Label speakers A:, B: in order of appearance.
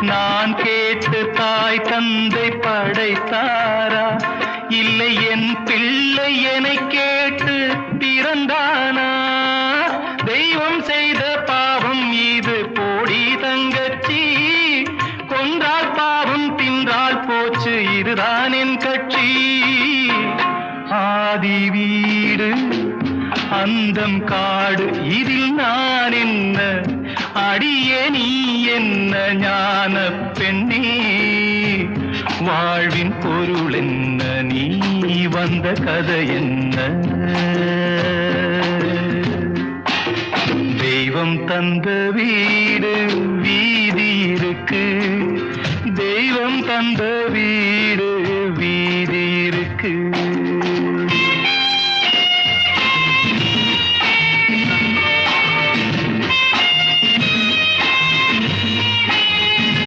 A: நான் கேட்டு தாய் தந்தை படைத்தாரா? இல்லை என் பிள்ளை என்னை கேட்டு பிறந்தானா? தெய்வம் செய்த பாவம் இது போடி தங்கச்சி, கொன்றால் பாவம் தின்றால் போச்சு இதுதான் என் கட்சி. ஆதி வீடு அந்தம் காடு இதில் நான் என்ன, அடியே நீ என்ன ஞான பெண்ணே? வாழ்வின் பொருள் என்ன, நீ வந்த கதை என்ன? தெய்வம் தந்த வீடு வீதி இருக்கு,